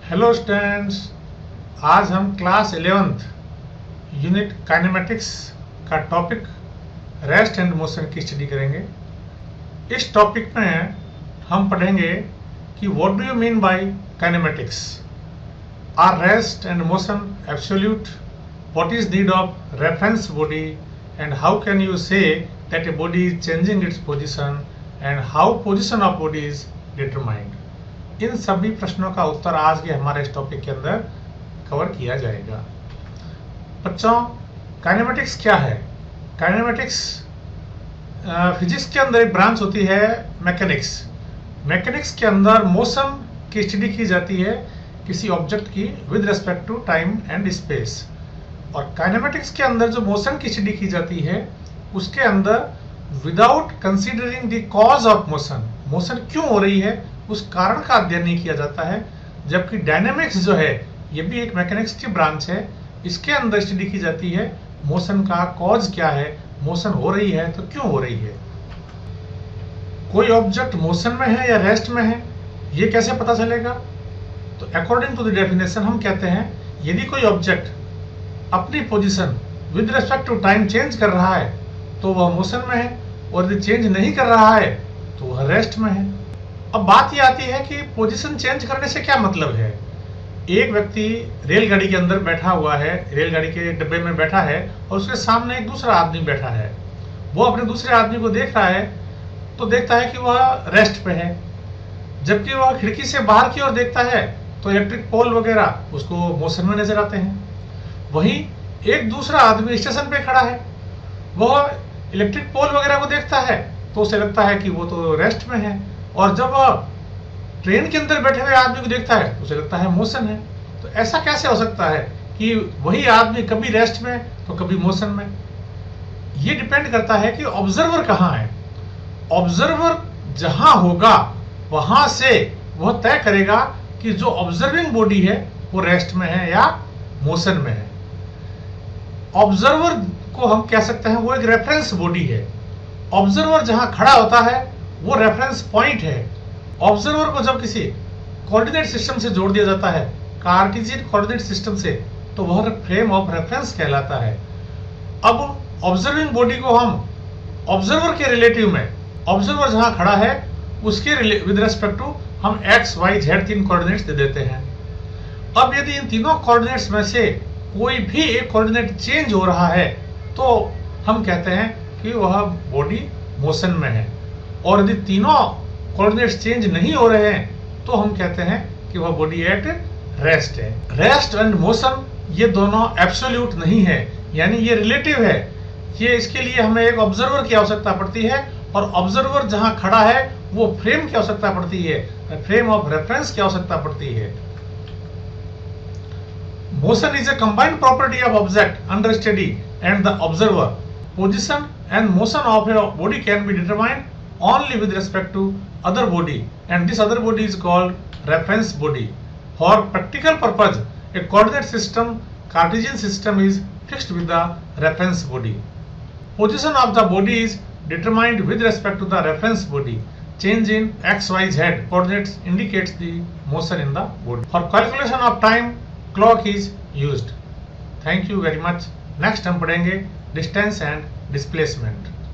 Hello students, आज हम class 11th unit kinematics का टॉपिक रेस्ट एंड मोशन की स्टडी करेंगे। इस टॉपिक में हम पढ़ेंगे कि what do you mean by kinematics, are rest and motion absolute, what is need of reference body and how can you say that a body is changing its position and how position of body is determined. इन सभी प्रश्नों का उत्तर आज के हमारे इस topic के अंदर कवर किया जाएगा। बच्चों, काइनेमेटिक्स क्या है? काइनेमेटिक्स फिजिक्स के अंदर एक ब्रांच होती है मैकेनिक्स। मैकेनिक्स के अंदर मोशन की स्टडी की जाती है किसी ऑब्जेक्ट की with respect to time and space, और काइनेमेटिक्स के अंदर जो मोशन की स्टडी की जाती है उसके अंदर without considering the cause of motion, motion क्यों हो रही है उस कारण का अध्ययन नहीं किया जाता है। जबकि डायनेमिक्स जो है ये भी एक मैकेनिक्स की ब्रांच है, इसके अंदर स्टडी की जाती है मोशन का कॉज क्या है, मोशन हो रही है तो क्यों हो रही है। कोई ऑब्जेक्ट मोशन में है या रेस्ट में है ये कैसे पता चलेगा? तो अकॉर्डिंग टू द डेफिनेशन हम कहते हैं यदि कोई ऑब्जेक्ट अपनी position with respect to time change कर रहा है तो वह मोशन में है, और यदि चेंज नहीं कर रहा है तो वह रेस्ट में है। अब बात यह आती है कि पोजीशन चेंज करने से क्या मतलब है। एक व्यक्ति रेलगाड़ी के अंदर बैठा हुआ है, रेलगाड़ी के डब्बे में बैठा है और उसके सामने एक दूसरा आदमी बैठा है। वो अपने दूसरे आदमी को देख रहा है तो देखता है कि वह रेस्ट पे है, जबकि वह खिड़की से बाहर की ओर देखता है तो इलेक्ट्रिक पोल वगैरह उसको मोशन में नजर आते हैं। वहीं एक दूसरा आदमी स्टेशन पे खड़ा है, वह इलेक्ट्रिक पोल वगैरह को देखता है तो उसे लगता है कि वो तो रेस्ट में है, और जब वह ट्रेन के अंदर बैठे हुए आदमी को देखता है तो उसे लगता है मोशन है। तो ऐसा कैसे हो सकता है कि वही आदमी कभी रेस्ट में तो कभी मोशन में? ये डिपेंड करता है कि ऑब्जर्वर कहाँ है। ऑब्जर्वर जहां होगा वहां से वह तय करेगा कि जो ऑब्जर्विंग बॉडी है वो रेस्ट में है या मोशन में है। ऑब्जर्वर को हम कह सकते हैं वो एक रेफरेंस बॉडी है। ऑब्जर्वर जहां खड़ा होता है वो रेफरेंस पॉइंट है। ऑब्जर्वर को जब किसी कोऑर्डिनेट सिस्टम से जोड़ दिया जाता है, कार्टेशियन कोऑर्डिनेट सिस्टम से, तो वह फ्रेम ऑफ रेफरेंस कहलाता है। अब ऑब्जर्विंग बॉडी को हम ऑब्जर्वर के रिलेटिव में, ऑब्जर्वर जहां खड़ा है उसके विद रिस्पेक्ट टू हम एक्स वाई जेड 3 कोऑर्डिनेट्स दे देते हैं। अब यदि इन तीनों कोऑर्डिनेट्स में से कोई भी एक कोऑर्डिनेट चेंज हो रहा है तो हम कहते हैं कि वह बॉडी मोशन में है, और यदि तीनों कोऑर्डिनेट्स चेंज नहीं हो रहे हैं तो हम कहते हैं कि वह बॉडी एट रेस्ट है। रेस्ट एंड मोशन ये दोनों एब्सोल्यूट नहीं है, यानी ये रिलेटिव है। ये इसके लिए हमें एक ऑब्जर्वर की आवश्यकता पड़ती है, और ऑब्जर्वर जहां खड़ा है वो फ्रेम की आवश्यकता पड़ती है, फ्रेम ऑफ रेफरेंस की आवश्यकता पड़ती है। Motion is a combined property of object under study and the observer. Position and motion of a body can be determined only with respect to other body, and this other body is called reference body. For practical purpose, a coordinate system, Cartesian system, is fixed with the reference body. Position of the body is determined with respect to the reference body. Change in x, y, z coordinates indicates the motion in the body. For calculation of time, clock is used. Thank you very much. Next हम पढ़ेंगे distance and displacement.